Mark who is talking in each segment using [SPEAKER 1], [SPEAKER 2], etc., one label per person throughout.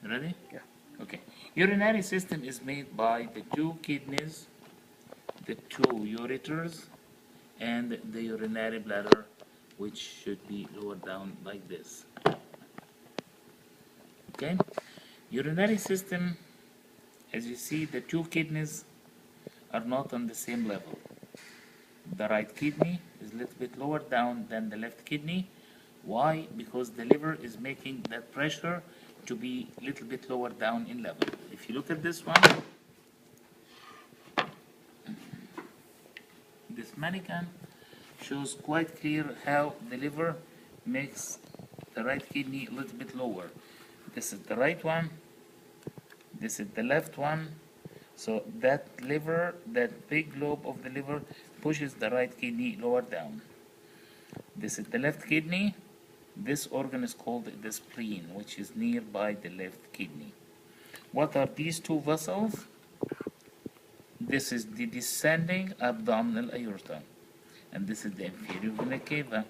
[SPEAKER 1] Ready?
[SPEAKER 2] Yeah.
[SPEAKER 1] Okay. Urinary system is made by the two kidneys, the two ureters, and the urinary bladder, which should be lowered down like this. Okay? Urinary system, as you see, the two kidneys are not on the same level. The right kidney is a little bit lower down than the left kidney. Why? Because the liver is making that pressure to be a little bit lower down in level. If you look at this one, this mannequin shows quite clear how the liver makes the right kidney a little bit lower. This is the right one, this is the left one. So that liver, that big lobe of the liver, pushes the right kidney lower down. This is the left kidney. This organ is called the spleen, which is nearby the left kidney. What are these two vessels? This is the descending abdominal aorta, and this is the inferior vena cava.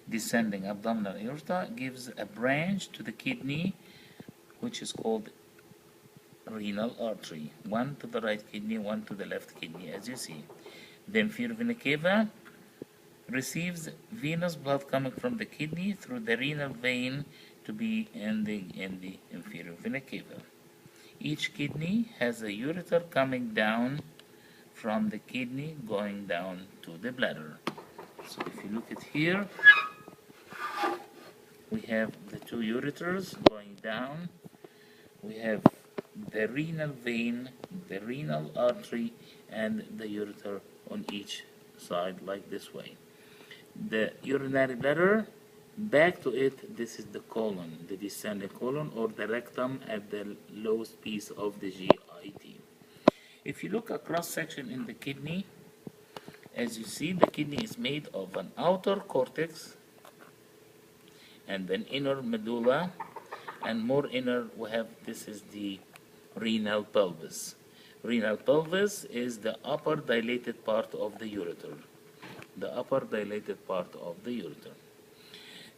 [SPEAKER 1] Descending abdominal aorta gives a branch to the kidney, which is called renal artery. One to the right kidney, one to the left kidney, as you see. The inferior vena cava receives venous blood coming from the kidney through the renal vein to be ending in the inferior vena cava. Each kidney has a ureter coming down from the kidney going down to the bladder. So if you look at here, we have the two ureters going down. We have the renal vein, the renal artery, and the ureter on each side like this way. The urinary bladder, back to it, this is the colon, the descending colon, or the rectum at the lowest piece of the GIT. If you look at cross section in the kidney, as you see, the kidney is made of an outer cortex and an inner medulla, and more inner we have, this is the renal pelvis. Renal pelvis is the upper dilated part of the ureter. The upper dilated part of the ureter.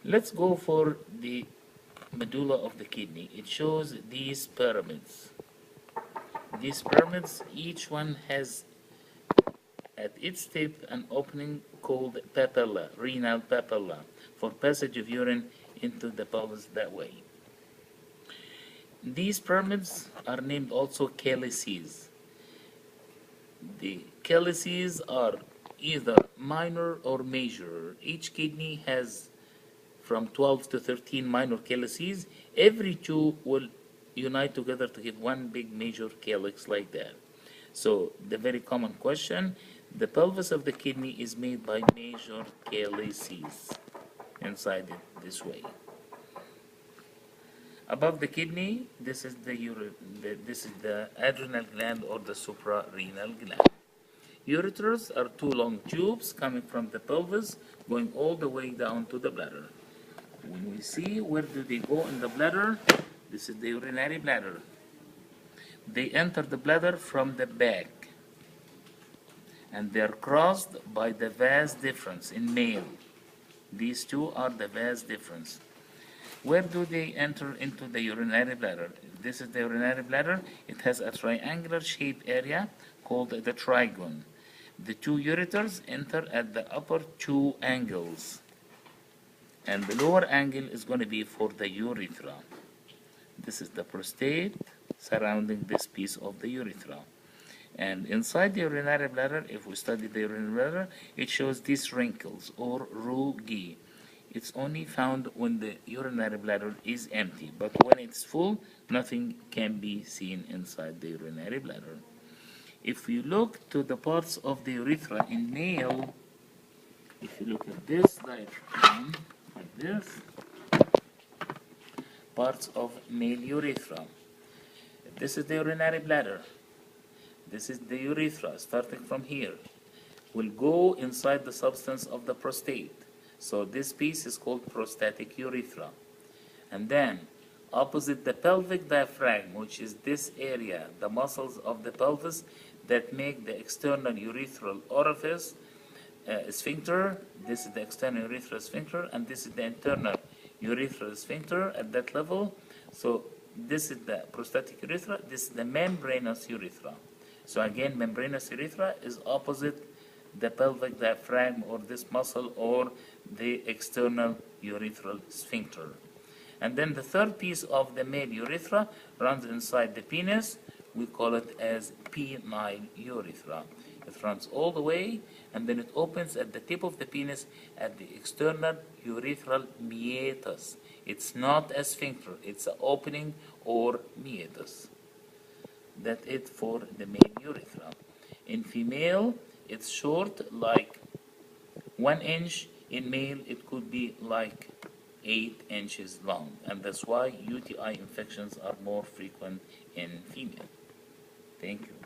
[SPEAKER 1] Let's go for the medulla of the kidney. It shows these pyramids. These pyramids, each one has at its tip an opening called papilla, renal papilla, for passage of urine into the pelvis that way. These pyramids are named also calyces. The calyces are either minor or major. Each kidney has from 12 to 13 minor calyces. Every two will unite together to give one big major calyx like that. So the very common question, the pelvis of the kidney is made by major calyces inside it this way. Above the kidney, this is the adrenal gland or the suprarenal gland. Ureters are two long tubes coming from the pelvis, going all the way down to the bladder. When we see where do they go in the bladder, this is the urinary bladder. They enter the bladder from the back, and they are crossed by the vas deferens in male. These two are the vas deferens. Where do they enter into the urinary bladder? This is the urinary bladder. It has a triangular shaped area called the trigone. The two ureters enter at the upper two angles, and the lower angle is going to be for the urethra. This is the prostate surrounding this piece of the urethra. And inside the urinary bladder, if we study the urinary bladder, it shows these wrinkles or rugae. It's only found when the urinary bladder is empty, but when it's full, nothing can be seen inside the urinary bladder. If you look to the parts of the urethra in male, if you look at this diagram, like this, parts of male urethra. This is the urinary bladder. This is the urethra, starting from here. Will go inside the substance of the prostate. So this piece is called prostatic urethra. And then, opposite the pelvic diaphragm, which is this area, the muscles of the pelvis that make the external urethral orifice sphincter. This is the external urethral sphincter, and this is the internal urethral sphincter. At that level, So this is the prostatic urethra, this is the membranous urethra. So again, membranous urethra is opposite the pelvic diaphragm or this muscle or the external urethral sphincter. And then the third piece of the male urethra runs inside the penis. We call it as penile urethra. It runs all the way and then it opens at the tip of the penis at the external urethral meatus. It's not a sphincter, it's an opening or meatus. That's it for the male urethra. In female, it's short, like 1 inch. In male, it could be like 8 inches long, and that's why UTI infections are more frequent in female. Thank you.